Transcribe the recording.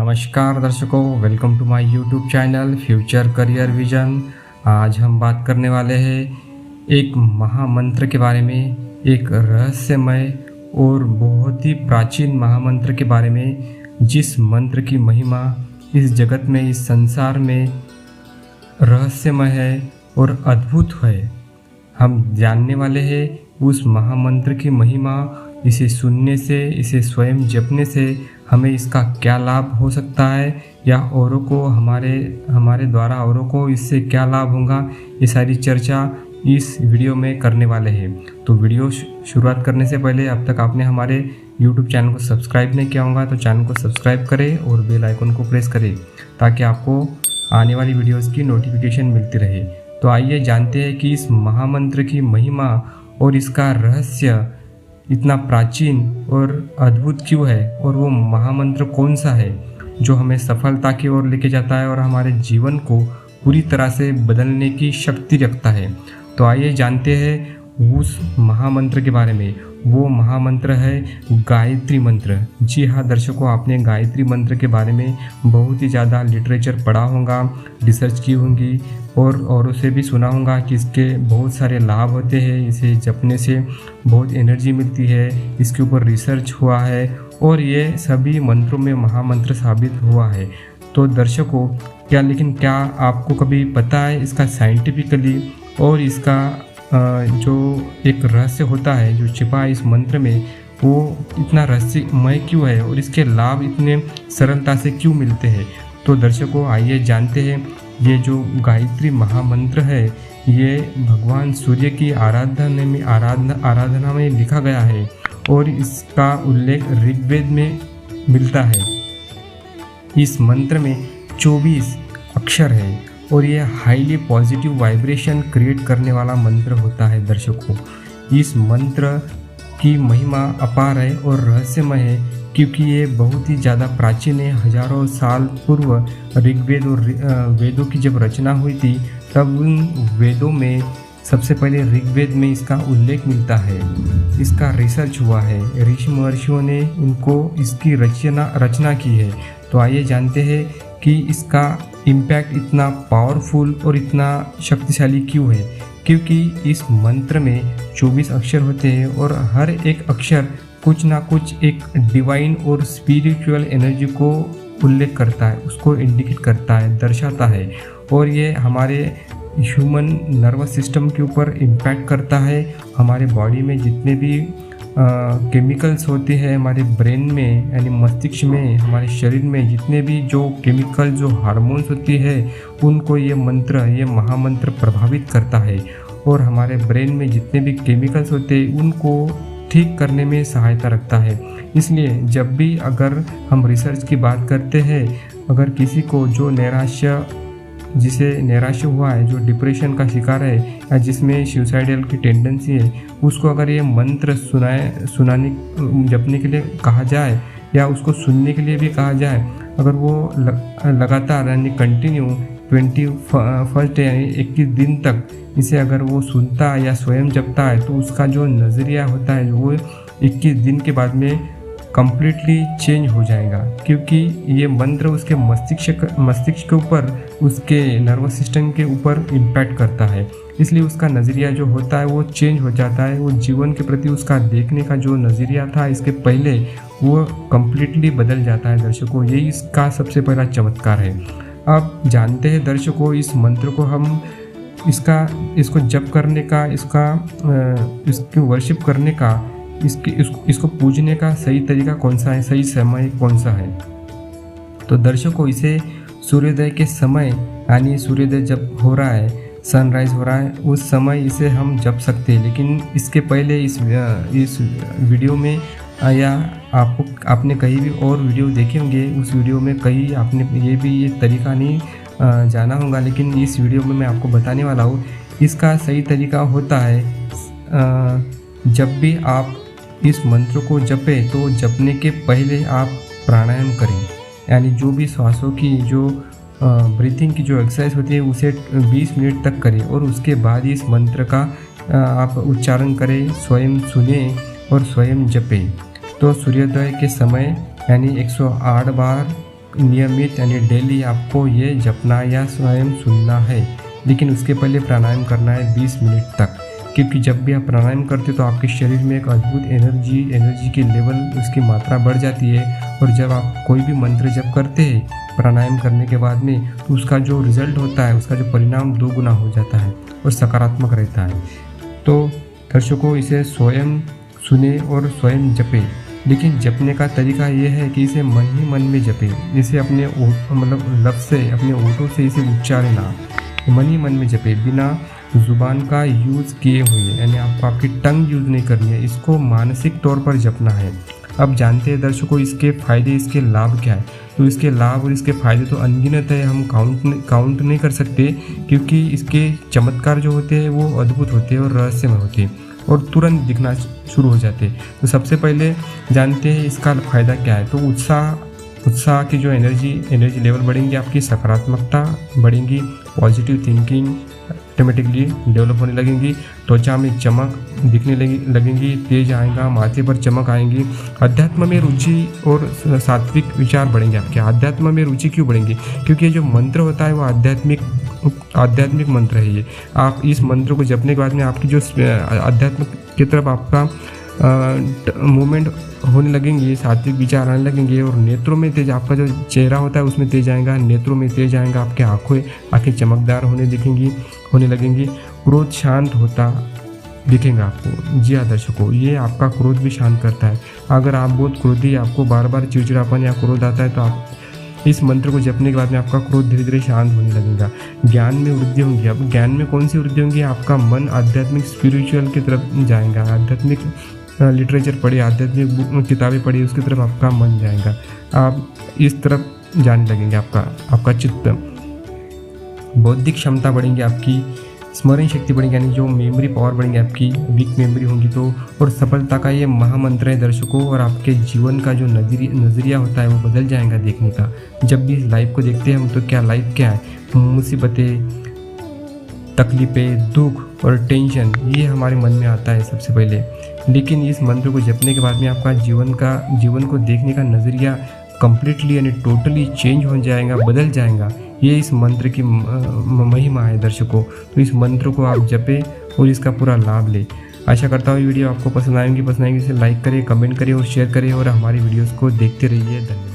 नमस्कार दर्शकों, welcome to my YouTube channel future career vision. आज हम बात करने वाले हैं एक महामंत्र के बारे में, एक रहस्यमय और बहुत ही प्राचीन महामंत्र के बारे में, जिस मंत्र की महिमा इस जगत में, इस संसार में रहस्यमय है और अद्भुत है। हम जानने वाले हैं उस महामंत्र की महिमा। इसे सुनने से, इसे स्वयं जपने से हमें इसका क्या लाभ हो सकता है, या औरों को हमारे द्वारा औरों को इससे क्या लाभ होगा, ये सारी चर्चा इस वीडियो में करने वाले हैं। तो वीडियो शुरुआत करने से पहले अब तक आपने हमारे यूट्यूब चैनल को सब्सक्राइब नहीं किया होगा तो चैनल को सब्सक्राइब करें और बेल आइकन को प्रेस करें ताकि आपको आने वाली वीडियोज़ की नोटिफिकेशन मिलती रहे। तो आइए जानते हैं कि इस महामंत्र की महिमा और इसका रहस्य इतना प्राचीन और अद्भुत क्यों है, और वो महामंत्र कौन सा है जो हमें सफलता की ओर लेके जाता है और हमारे जीवन को पूरी तरह से बदलने की शक्ति रखता है। तो आइए जानते हैं उस महामंत्र के बारे में। वो महामंत्र है गायत्री मंत्र। जी हाँ दर्शकों, आपने गायत्री मंत्र के बारे में बहुत ही ज़्यादा लिटरेचर पढ़ा होगा, रिसर्च की होंगी और औरों से भी सुना होगा कि इसके बहुत सारे लाभ होते हैं। इसे जपने से बहुत एनर्जी मिलती है, इसके ऊपर रिसर्च हुआ है और ये सभी मंत्रों में महामंत्र साबित हुआ है। तो दर्शकों, क्या आपको कभी पता है इसका साइंटिफिकली और इसका जो एक रहस्य होता है जो छिपा है इस मंत्र में, वो इतना रहस्यमय क्यों है और इसके लाभ इतने सरलता से क्यों मिलते हैं? तो दर्शकों, आइए जानते हैं। ये जो गायत्री महामंत्र है, ये भगवान सूर्य की आराधना में लिखा गया है और इसका उल्लेख ऋग्वेद में मिलता है। इस मंत्र में 24 अक्षर है और ये हाईली पॉजिटिव वाइब्रेशन क्रिएट करने वाला मंत्र होता है। दर्शकों, इस मंत्र की महिमा अपार है और रहस्यमय है क्योंकि ये बहुत ही ज़्यादा प्राचीन है। हजारों साल पूर्व ऋग्वेद और वेदों की जब रचना हुई थी, तब उन वेदों में सबसे पहले ऋग्वेद में इसका उल्लेख मिलता है। इसका रिसर्च हुआ है, ऋषि महर्षियों ने इसकी रचना की है। तो आइए जानते हैं कि इसका इम्पैक्ट इतना पावरफुल और इतना शक्तिशाली क्यों है। क्योंकि इस मंत्र में 24 अक्षर होते हैं और हर एक अक्षर कुछ ना कुछ एक डिवाइन और स्पिरिचुअल एनर्जी को उल्लेख करता है, उसको इंडिकेट करता है, दर्शाता है। और ये हमारे ह्यूमन नर्वस सिस्टम के ऊपर इम्पैक्ट करता है। हमारे बॉडी में जितने भी केमिकल्स होते हैं, हमारे ब्रेन में यानी मस्तिष्क में, हमारे शरीर में जितने भी जो केमिकल, जो हार्मोन्स होती है, उनको ये महामंत्र प्रभावित करता है। और हमारे ब्रेन में जितने भी केमिकल्स होते हैं उनको ठीक करने में सहायता रखता है। इसलिए जब भी अगर हम रिसर्च की बात करते हैं, अगर किसी को जिसे नैराश्य हुआ है, जो डिप्रेशन का शिकार है या जिसमें सुसाइडल की टेंडेंसी है, उसको अगर ये मंत्र जपने के लिए कहा जाए या उसको सुनने के लिए भी कहा जाए, अगर वो लगातार यानी कंटिन्यू 21 डे यानी 21 दिन तक इसे अगर वो सुनता है या स्वयं जपता है, तो उसका जो नज़रिया होता है वो 21 दिन के बाद में कम्प्लीटली चेंज हो जाएगा। क्योंकि ये मंत्र उसके मस्तिष्क के ऊपर, उसके नर्वस सिस्टम के ऊपर इम्पैक्ट करता है। इसलिए उसका नज़रिया जो होता है वो चेंज हो जाता है। वो जीवन के प्रति उसका देखने का जो नज़रिया था इसके पहले, वो कम्प्लीटली बदल जाता है। दर्शकों, यही इसका सबसे पहला चमत्कार है। अब जानते हैं दर्शकों, इस मंत्र को हम इसको जप करने का, इसकी वर्शिप करने का, इसको पूजने का सही तरीका कौन सा है, सही समय कौन सा है? तो दर्शकों, इसे सूर्योदय के समय यानी सूर्योदय जब हो रहा है, सनराइज हो रहा है, उस समय इसे हम जप सकते हैं। लेकिन इसके पहले इस वीडियो में या आपने कहीं भी और वीडियो देखे होंगे, उस वीडियो में कहीं आपने ये तरीका नहीं जाना होगा। लेकिन इस वीडियो में मैं आपको बताने वाला हूँ। इसका सही तरीका होता है, जब भी आप इस मंत्र को जपें तो जपने के पहले आप प्राणायाम करें, यानी जो भी श्वासों की जो ब्रीथिंग की जो एक्सरसाइज होती है उसे 20 मिनट तक करें और उसके बाद इस मंत्र का आप उच्चारण करें, स्वयं सुने और स्वयं जपें। तो सूर्योदय के समय यानी 108 बार नियमित यानी डेली आपको ये जपना या स्वयं सुनना है। लेकिन उसके पहले प्राणायाम करना है 20 मिनट तक, क्योंकि जब भी आप प्राणायाम करते तो आपके शरीर में एक अद्भुत एनर्जी की लेवल, उसकी मात्रा बढ़ जाती है। और जब आप कोई भी मंत्र जप करते हैं प्राणायाम करने के बाद में, तो उसका जो रिजल्ट होता है, उसका जो परिणाम 2 गुना हो जाता है और सकारात्मक रहता है। तो दर्शकों, इसे स्वयं सुने और स्वयं जपे। लेकिन जपने का तरीका ये है कि इसे मन ही मन में जपे। इसे अपने लफ्ज़ से, अपने ओठों से इसे उच्चारे ना, मन ही मन में जपे, बिना ज़ुबान का यूज़ किए हुए, यानी आपको आपकी टंग यूज़ नहीं करनी है। इसको मानसिक तौर पर जपना है। अब जानते हैं दर्शकों इसके फ़ायदे, इसके लाभ क्या है। तो इसके लाभ और इसके फ़ायदे तो अनगिनत है, हम काउंट नहीं कर सकते, क्योंकि इसके चमत्कार जो होते हैं वो अद्भुत होते हैं और रहस्यमय होते हैं और तुरंत दिखना शुरू हो जाते हैं। तो सबसे पहले जानते हैं इसका फ़ायदा क्या है। तो उत्साह की जो एनर्जी लेवल बढ़ेंगी, आपकी सकारात्मकता बढ़ेंगी, पॉजिटिव थिंकिंग ऑटोमेटिकली डेवलप होने लगेंगी, त्वचा में चमक दिखने लगेंगी, तेज आएगा, माथे पर चमक आएंगी, अध्यात्म में रुचि और सात्विक विचार बढ़ेंगे आपके। अध्यात्म में रुचि क्यों बढ़ेंगी? क्योंकि ये जो मंत्र होता है वो आध्यात्मिक मंत्र है। ये आप इस मंत्र को जपने के बाद में आपकी जो अध्यात्म की तरफ आपका मूवमेंट होने लगेंगे, सात्विक विचार आने लगेंगे और नेत्रों में तेज, आपका जो चेहरा होता है उसमें तेज आएगा, नेत्रों में तेज आएगा, आपके आँखें चमकदार होने लगेंगी, क्रोध शांत होता दिखेगा आपको। जी हाँ दर्शकों, ये आपका क्रोध भी शांत करता है। अगर आप बहुत क्रोधी, आपको बार बार चिड़चिड़ापन या क्रोध आता है, तो आप इस मंत्र को जपने के बाद में आपका क्रोध धीरे धीरे शांत होने लगेगा। ज्ञान में वृद्धि होगी। अब ज्ञान में कौन सी वृद्धि होगी? आपका मन आध्यात्मिक स्पिरिचुअल की तरफ जाएगा। आध्यात्मिक लिटरेचर पढ़िए, आध्यात्मिक किताबें पढ़िए, उसकी तरफ आपका मन जाएगा, आप इस तरफ जाने लगेंगे। आपका चित्त, बौद्धिक क्षमता बढ़ेंगी आपकी, स्मरण शक्ति बढ़ेगी, यानी जो मेमोरी पावर बढ़ेंगी आपकी, वीक मेमोरी होंगी तो। और सफलता का ये महामंत्र है दर्शकों, और आपके जीवन का जो नज़रिया होता है वो बदल जाएगा देखने का। जब भी लाइफ को देखते हैं हम, तो क्या लाइफ क्या है? मुसीबतें, तकलीफ़ें, दुख और टेंशन, ये हमारे मन में आता है सबसे पहले। लेकिन इस मंत्र को जपने के बाद में आपका जीवन को देखने का नज़रिया कम्प्लीटली यानी टोटली चेंज हो जाएगा, बदल जाएगा। ये इस मंत्र की महिमा है दर्शकों। तो इस मंत्र को आप जपें और इसका पूरा लाभ लें। आशा करता हूँ वीडियो आपको पसंद आएगी। इसे लाइक करें, कमेंट करें और शेयर करें, और हमारी वीडियोस को देखते रहिए। धन्यवाद।